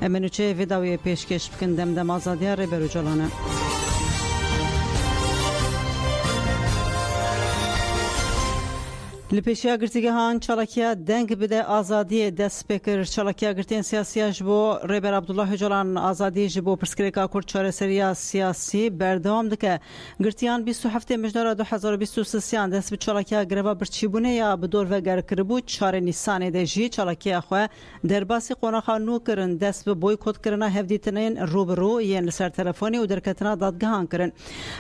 منوچه ویداوی پیشکش بکن دم آزادی ریبرو جلانه. لپیشیا گرتیگه هان چالاکیا دنگ بده آزادی دست بکر چالاکیا گرتین سیاسی جبو ریبر عبدالله جلان آزادی جبو پرسکریکا کورد چاره سریا سیاسی بردام دکه گرتیان 27 مجدار 2023 دست به چالاکیا گروا برچیبونه یا بدور و گر کربو 4 نیسان دجی چالاکیا خو درباسی قوناخا نو کرن دست به بویکوت کرنا هفدیتنین روبرو یین لسر تلفونی و درکتنا دادگاهان کرن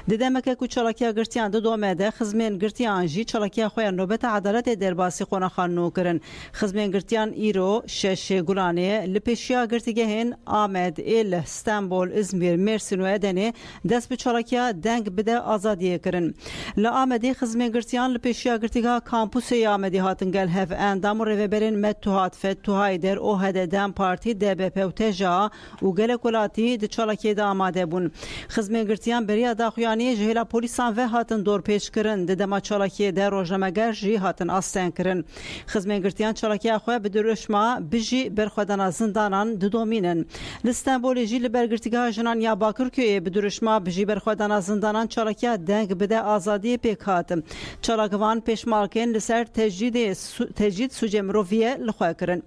ددمکه کو چالاکیا گرتیان دو مده خزمین گرتیان جی چالاکیا خو نوبت عدالت درباسی قوناخان نو کرن خزمین گرتیان ایرو شش گولانه لپیشیا گرتیگه هن آمد ایل استانبول ازمیر مرسین و ادنه دست به چالاکیا دنگ بده آزادی کرن لآمدی خزمین گرتیان لپیشیا گرتیگه کامپوس آمدی هاتن گل هف اندام و رویبرین متوهات فتوهای در اوهد دم پارتی DBP و تجا و گل کلاتی د چالاکی دا آماده بون خزمین گرتیان بریا داخویانی جهیلا پولیسان و هاتن دور پیش کرن د دما چالاکی در روزنامه‌گر جی هاتن آستین کرن خزمین گرتیان چالاکی خو به درشما بجی برخدان زندانان د دومینن استانبول جی لبرگرتیگاه جنان یا باکر که به درشما بجی برخدان زندانان چالاکی دنگ بده آزادی پیکات چالاکوان پیشمالکن لسر تجدید سوجه مروفیه لخوا کرن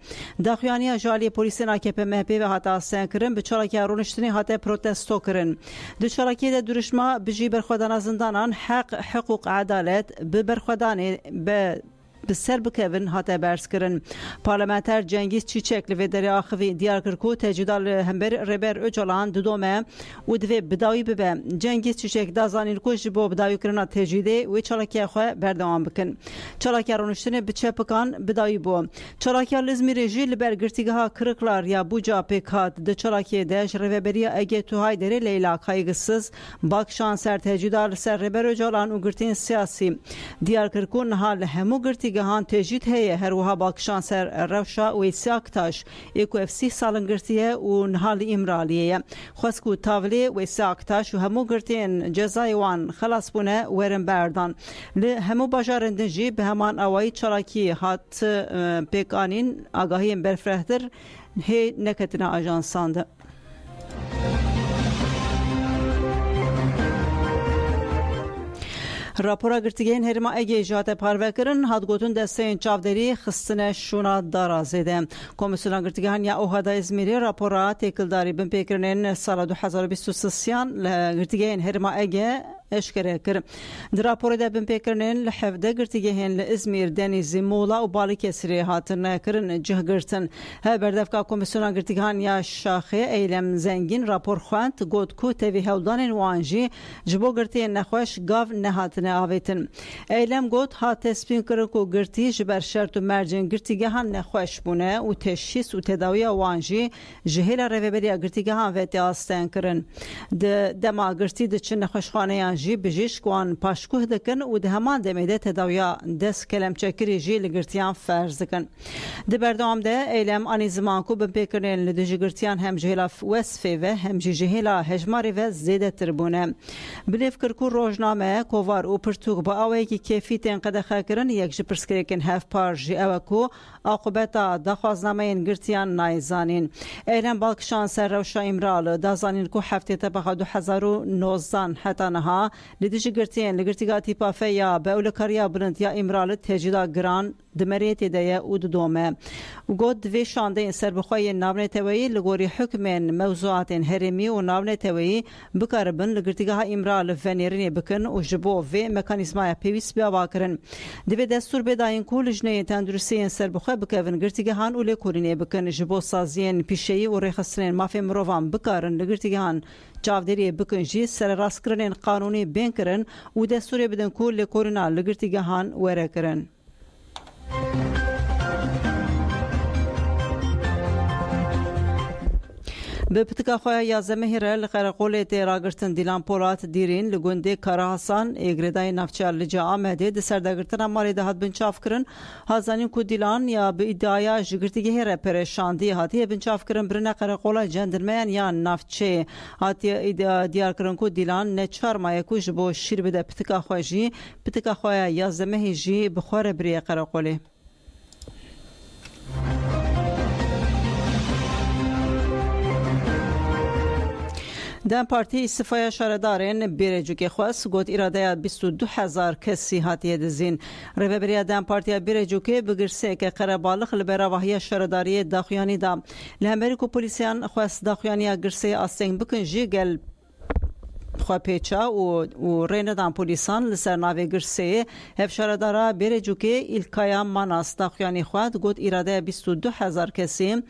داخویانی جالی پلیس AKP MHP و هات آستین کرن به چالاکی رونشتنی هات پروتستو کرن د چالاکی د درشما بجی برخدان زندانان حقوق عدالت به برخدان به سر بکوین هاته برس کرن پارلمانتر جنگیز چیچک لویدری آخوی دیارکرکو تجدال همبر ریبر اجالان دودومه و دوی بداوی ببه جنگیز چیچک دازانین کوش بو بداوی کرنا تجیده و چالاکی خواه بردوام بکن چالاکی رونشتنه بچه پکان بداوی بو چالاکی لزمی رژی لبرگرتیگه ها کرکلار یا بوجا پیکات د چالاکی دش ریبری اگه توهای دره لیلا کایگسز باکشان سر تجدال سر ریبر اجالان و گرتین سیاسی دیارکرکو نهال همو گرتی گهان تجید هیه هر وها باکشان سر روشا و ساکتاش ایکو افسی سالنگرتیه و نهال امرالیه خسکو تاولی و ساکتاش و همو گرتین جزایوان خلاص بونه ورن بردان لی همو باجارندنجی به همان اوایی چالاکی هات پیکانین آگاهی برفرهتر هی نکتنا آجانسانده راپورا گرتگین هرما اگه جهات پارو کرن هات گوتون دسته چاودری خستنه شونا دارازیده کمیسیون گرتگین یا اوهدا ازمیری راپورا تکلداری بن پیکرنن سال 2023 گرتگین هرما اگه اشکره کرد. در راپور ده بن پیکرنن لحفده گرتگین لازمیر دنیزی مولا و بالی کسری هاتن کرن جه گرتن ها بردفکا کمیسیون گرتگین یا شاخه ایلم زنگین راپور خواند گوت کو تیوی هودان وانجی جبو گرتین نخوش گاو نهات آویتن ایلم گوت ها تسپین کرن کو گرتی جبر شرط و مرجن گرتیگه هن نخوش بونه و تشخیص و تداوی وانجی جهیل رویبری گرتیگه هن ویتی آستین کرن دما گرتی ده چن نخوشخانه یانجی بجیش کوان پاشکوه دکن و ده همان دمیده تداوی دست کلم چکری جی لگرتیان فرز دکن ده بردام ده ایلم آنی زمان کو بپیکرن لدجی گرتیان هم جهیلا وصفه و هم جهیلا هجماری و زیده تربونه بلیف کرکو روزنامه کووار و پرتوک با اوی که کیفیت انقدر خاکرن یک جی پرسکریکن هف پارجی اوکو عاقبتا دخوازنامه این گرتیان نایزانین ایلم بالکشان سر روشا امرال دازانین کو هفته تبقى 2019 حتی نها لدیجی گرتین لگرتیگاتی پافه یا به اولکاریا بلند یا امرال تجیدا گران دمریت دیه او دومه و گود دوی شانده این سر بخواه ناونه توی لگوری حکمین موضوعات هرمی و ناونه توی بکاربن لگرتیگاه امرال فنیرینی بکن و جبو و مکانیزمای پیویس بیاوا کرن دوی دستور بداین کو لجنه تندرسی این سر بخواه بکوین گرتیگاهان و لکورینی بکن جبو سازین پیشهی و ریخسترین مافی مروان بکارن لگرتیگاهان چاودری بکن جی سر راست کرنین قانونی بین کرن و دستور بدن کو لکورینا لگرتیگاهان وره کرن به پتکا خواه یازمه هیره لقرقول تیراگرتن دیلان پولات دیرین لگونده کارهاسان اگردای نفچار لجا آمده ده سردگرتن اماری ده هاد بنچاف کرن هازانین کو دیلان یا به ادعای جگرتگی هیره پریشاندی هاتی بنچاف کرن برنه قرقول جندرمین یا نفچه هاتی دیار کرن کو دیلان نچار مایه کو جبو شیر بده پتکا خواه جی پتکا خواه یازمه جی بخور بریه قرقوله دم پارتی استفای شاردارین بیرجو که خواست گوت اراده 22,000 کسی هاتیه دزین رهبری دم پارتی بیرجو که بگرسه که قربالخ لبراواهی شارداری داخیانی دا لهمبری کو پلیسیان خواست داخیانی گرسه آستنگ بکن جیگل خو پیچا و رندان پولیسان لسر ناوی گرسه هفشاردارا بیرجو که ایلکایا ماناس داخیانی خواد گوت اراده 22,000 کسی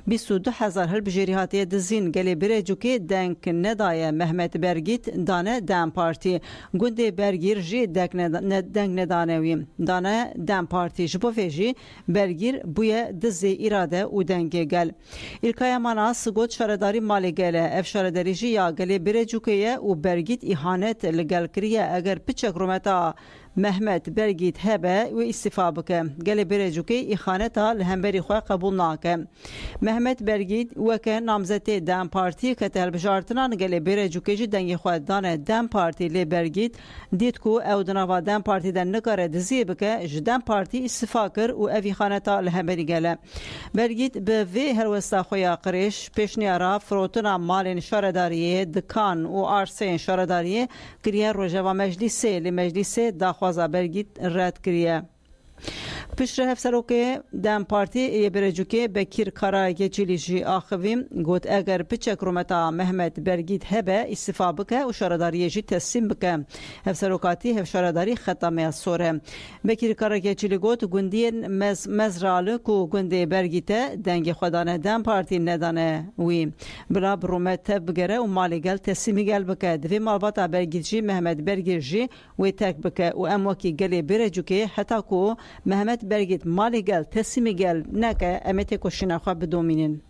22,000 هل بجیری هاتی دزین گلی بیرجو که دنگ ندای محمد برگیت دانه دم پارتی گونده برگیر جی دنگ ندانوی دانه دم پارتی جبو فیجی برگیر بوی دزی اراده و دنگ گل ایلکایا ماناس گوت شارداری مالی گله افشارداری جی یا گلی بیرجو که و برگیت ایهانت لگل کریه اگر پچک رومتا محمد برگیت هبه و استفا بکه گل برجو که ایخانتا لهمبری خواه قبول ناکه محمد برگیت وکه نامزد دم پارتی که تل بجارتنان گل برجو که جی دنگی خواه دانه دم پارتی لی برگیت دید کو او دنوا دم پارتی دن نکاره دزی بکه جدم پارتی استفا کر و اوی خانتا لهمبری گله برگیت به وی هلوستا خویا قریش پیشنیارا فروتنا مالین شارداریه دکان و آرسین شارداریه کریه روژوا مجلسه لی مجلسه داخوا برگیت رد کریه پیش رهف سروکه دم پارتی ای برجوکه بکیر کارای جلیجی آخویم گوت اگر پچک رومتا محمد برگیت هبه استفا بکه و شارداری جی تسلیم بکه هف سروکاتی هف شارداری ختمه سوره بکیر کارای جلی گوت گوندین مزراله کو گوندی برگیته دنگ خدانه دم پارتی ندانه وی بلا برومت بگره و مالی گل تسلیمی گل بکه دوی مالباتا برگیت جی محمد برگیر جی وی تک بکه و اموکی گلی برجوکه حتی کو محمد برگیت مالی گل تسلیمی گل نکه امت کشینا خواه بدومینین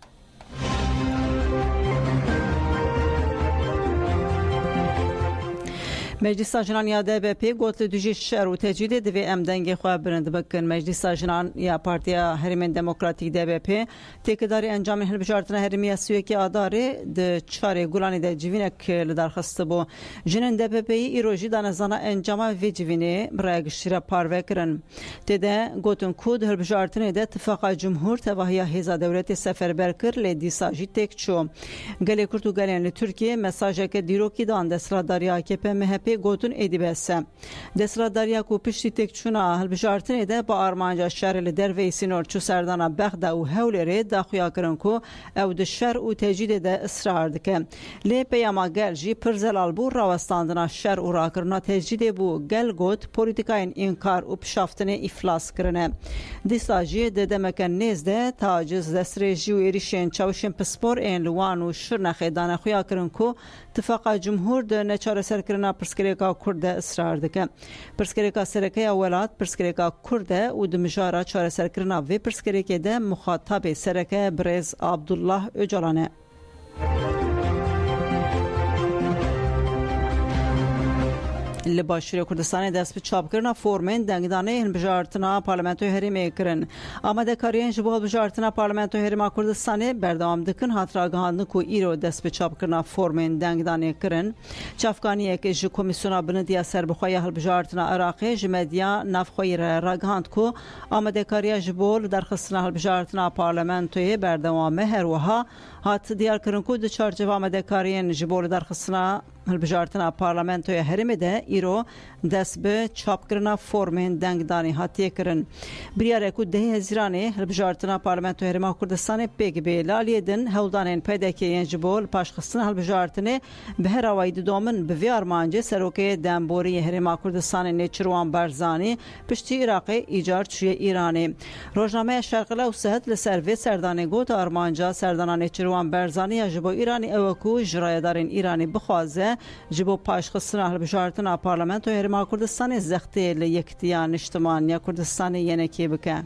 مجلس جنان یا DBP گوت دوجی شهر و تجدید دوی ام دنگ خواه برند بکن مجلس جنان یا پارتی هرمن دموکراتیک DBP تکداری انجام هلبجارتن هرمی سوی که آداره ده چاره گولانی ده جوینک لدرخست بو جنن DBP ایروژی دانزانا انجام وی جوینه برای گشتیر پاروه کرن تده گوتن کود هلبجارتن ده اتفاق جمهور تواهی هیزا دولت سفر برکر لیدی ساجی تک چو گلی کرتو گلین ترکیه مساجه که دیروکی دان دستراداری AKP MHP گوتون ایدی بسه دستراداری کو پشتی تک چونا هلبجارتن ایده با آرمانجا شهر لدر ویسینور چو سردانا بغدا و هولره داخویا کرن کو او ده شهر و تجدید ده اصرار دکه لی پیاما گل جی پرزلال بو راوستاندنا شهر و راکرنا تجدید بو گل گوت پولیتیکاین انکار و پشافتن افلاس کرنه دیساجی ده دمکن نیزده تاجز دستریجی و ایریشن چاوشن پسپور این لوان و شرنخی دانخویا کرن کو اتفاق جمهور ده نچار سرکرنا پرسکریکا کرد اصرار دکه پرسکریکا سرکه ولات پرسکریکا کرد و دمجارا چار سرکرنا و پرسکریکه ده مخاطب سرکه برز عبدالله اجالانه لباشری کردستان دست به چاپ کردن فورمن دنگدانه هلبجارتنا پارلمانتو هریمه کرن آماده کاریان جبو هلبجارتنا پارلمانتو هریمه کردستان بردام دکن هاتراگاهان کو ایرو دست به چاپ کردن فورمن دنگدانه کرن چافکانی که جو کمیسیون بندیا سر بخوای هلبجارتنا عراقی جمدیا نفخوی راگاهاند کو آماده کاریان جبو درخواستنا هلبجارتنا پارلمانتو بردام هر وها هات دیار کرن کو د چارچوب آماده کاریان جبو درخواستنا هلبجارتنا پارلمانتو هریمه ده ایرو دست به چاپ کردن فورمن دنگدانی هاتیه کرن بریاره کو ده هزرانه هلبجارتنا پارلمانتو هریمه کردستان پیگ به لالیدن هولدانین پیدا کیان جبول پاشخستن هلبجارتنه به هر واید دومن به وی ارمانجه سروکه دنبوری هریمه کردستان نچروان برزانی پشتی عراق ایجار چوی ایرانی روزنامه شرق الاوسط لسروی سردانه گوت ارمانجا سردانان نچروان برزانی جبو ایرانی اوکو جرایدارین ایرانی بخوازه جبو پاشخستن هلبجارتنا پارلمانتو هریمه کردستان زخته لیکتیان اجتماعی یا کردستان ینکی بکه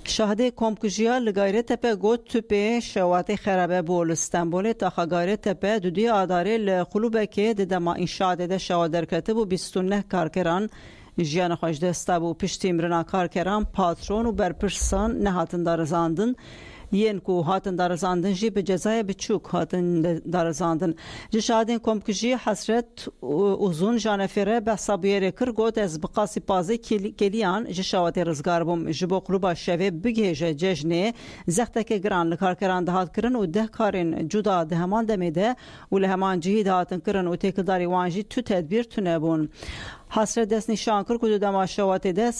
شاهد کمکجیا لگایره تپه گوت توپه شوات خرابه بول استنبول تا خگایره تپه دودی آداره لخلوبه که دما انشاء ده شوادر کتب و 29 کارکران جیان خوش دسته بو پشتی مرنا کارکران پاترون و برپرسان نهاتن دارزاندن ین کو هاتن دارزاندن جی به جزای بچوک هاتن دارزاندن جشادن کمکجی حسرت uzun janefere behsabiyere kir got ez biqasî pazê keliyan ji şawatê rizgar bûm ji bo quluba şevê bigêje cejnê zexteke giran li karkeran dihat kirin û deh karên cuda di heman demê de û li heman cihî dihatin kirin û têkildarî wan jî tu tedbîr tune bûn. Hasret destnîşan kir ku di dema şewatê de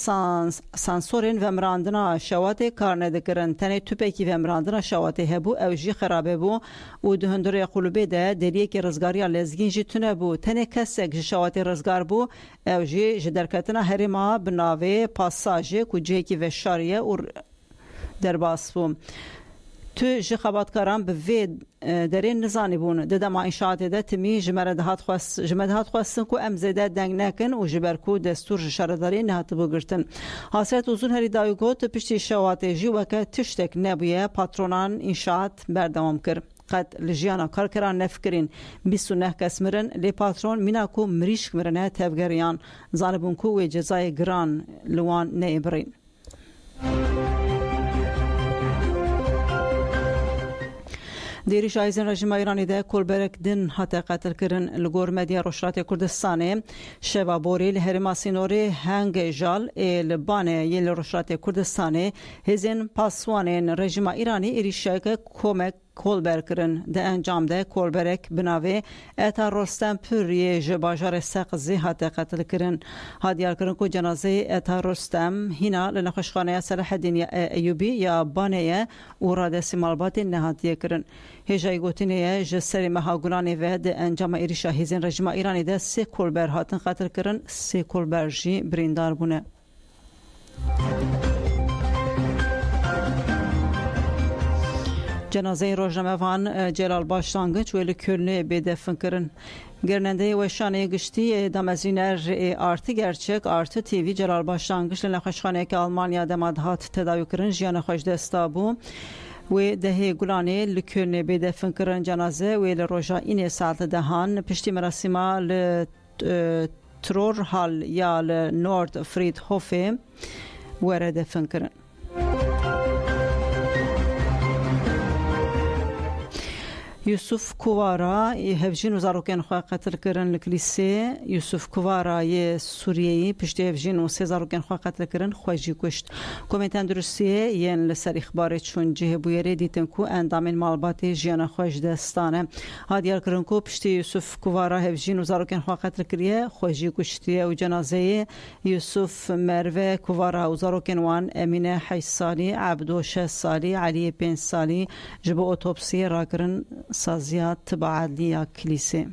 sansorên vemirandina şewatê kar nedikirin. Tenê tupekî vemirandina şewatê hebû ew jî xerabe bû û di hundirê qulubê de deriyekê rizgariya lezgîn jî tune bû. Tenê kesek ji şewatê rizgar bû ew jî ji derketina herêma bi navê Passagê ku cihekî veşariye û derbas bû. Tu ji xebatkaran bi vê derên nizanî bûn di dema înşaatê de timî ji me dihat xwestin ku em zêde deng nekin û ji ber ku destûr ji şaredariyê nehatibû girtin. Hasret uzun herî dayî got piştî şewatê jî weke tiştek nebûye patronan înşaat berdewam kir. Qet li jiyana karkeran nefikirîn 29 kes mirin lê patron mîna ku mirîşk mirine tevgeriyan zanibûn ku wê cezayê giran li wan neîbirîn. Dêrîşa hêzên rejima Îranê de kolberek din hate qetilkirin li gor medya Rojhilatê Kurdistanê şeva borê li herêma Sînorê hengê jal ê li banê yê li Rojhilatê Kurdistanê hêzên paswanên rejima Îranê êrişeke komek kolber kirin di encam de kolberek bi navê Eta Rostempur yê ji bajarê Seqzê hate qetilkirin. Hadiyar kirin ku cenazeyê Eta Rostem hîna li nexweşxaneya Selaheddîn Eyyûbî ya banê ye û radesî malbatê nehatiye kirin. Hêjayî gotinê ye ji serê meha Gulanê ve di encama êrişa hêzên rejima Îranê de sê kolber hatin qetilkirin, sê kolber jî birîndar bûne. Cenazeyê rojnamevan Celal Başlangıç wê li Kölnê bêdefin kirin. Gernendeyê weşaneyê giştî damezîner Artı Gerçek Artı TV Celal Başlangıç li nexweşxaneyeke Almanya dema dihat tedawî kirin jiyana xwe ji desta bû. Wê dehê Gulanê li Kölnê bêdefin kirin cenaze wê li roja înê saetê dehan piştî merasîma li Trollhäll ya li Nordfriedhofê were defin kirin. Yusuf Kuvara hevjin û zarokên xwe qetil kirin li kilîsê. Yusuf Kuvara yê Sûriyeyê piştî hevjin û sê zarokên xwe qetil kirin xwe jî kuşt. Komên Tenduristiyê yên li ser îxbarê çûn cihê bûyerê dîtin ku endamên malbatê jiyana xwe ji destan e. Hadiyar kirin ku piştî Yusuf Kuvara hevjin û zarokên xwe qetil kiriye xwe jî kuştiye û cenazeyê Yusuf Merve Kuvara û zarokên wan Emîne 8 salî, Ebdo 6 salî, Eliyê 5 salî ji bo otopsiyê rakirin سازیا تبعادلی کلیسه.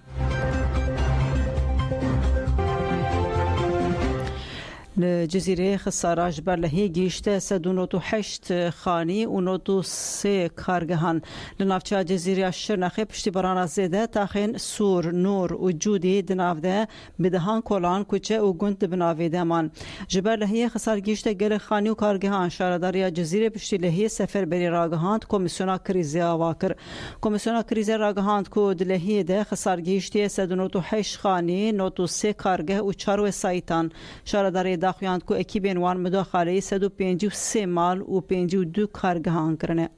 لجزیره خسارة جبر لهی گیشته 198 خانی و 93 کارگهان لنافچه جزیره شرنخه پشتی بران زیده تاخین سور نور و جودی دنافده بدهان کلان کوچه و گند بناویده من جبر لهی خسار گیشته گل خانی و کارگهان شارداری جزیره پشتی لهی سفر بری راگهاند کمیسیونا کریزی آواکر کمیسیونا کریزی راگهاند کو دلهی ده خسار گیشته 198 خانی 93 کارگه و 4 سایتان شارداری داخویاند کو اکیبین وان مداخله 153 مال و 52 کارگهان کرنه.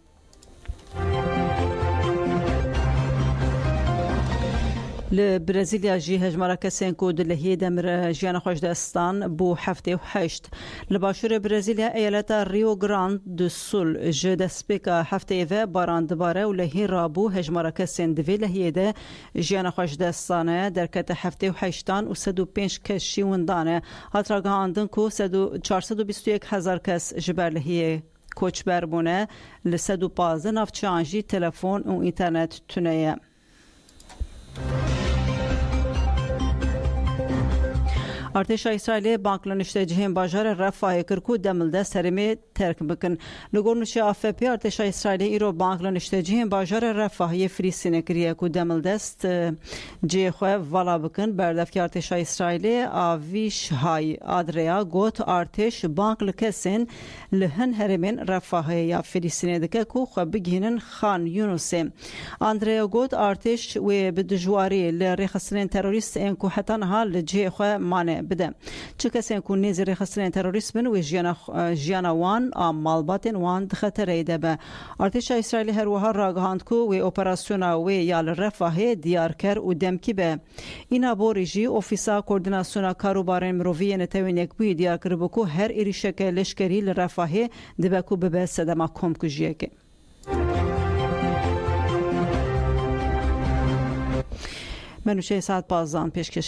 لبرازیلیا جی هجمارا کسین کو دلهی دمر جیان خوش دستان بو هفته و هشت لباشور برازیلیا ایالتا ریو گراند دو سول جه دسپیکا هفته و باران دباره و لهی رابو هجمارا کسین دوی لهی ده جیان خوش دستانه درکت هفته و هشتان و 105 کس شیوندانه هاتراگه آندن کو 421,000 کس جبر لهی کوچ بربونه ل 115 نافچانجی تلفن و اینترنت تونیه. ارتش اسرائیل بانکلانشته جهان بازار رفاه کرکو دملده سرمی ترک بکن نگونش AFP ارتش اسرائیل ایرو بانکلانشته جهان بازار رفاه فلسطین کریه کو دملده است جه خو والا بکن بردف که ارتش اسرائیل آویش های آدریا گوت ارتش بانک لکسن لهن هرمن رفاه یا فلسطین دکه کو خو بگینن خان یونس آندریا گوت ارتش و بدجواری لرخصرین تروریست ان کو حتی حال جه خو مانه بده چه کسین کو نزیر خستن تروریسم و جیانا وان مالبات وان خطر ایده به ارتش اسرائیل هر وها راگهاند کو و اپراسیون و یال رفاه دیار کر و دمکی به اینا بوریجی اوفیسا کوردیناسیون کاروبار مروی نتوین یک بوی دیار کرد کو هر ایریشک لشکری لرفاه دبکو به صدما کم کجیه که منوشه ساعت 15 پیشکش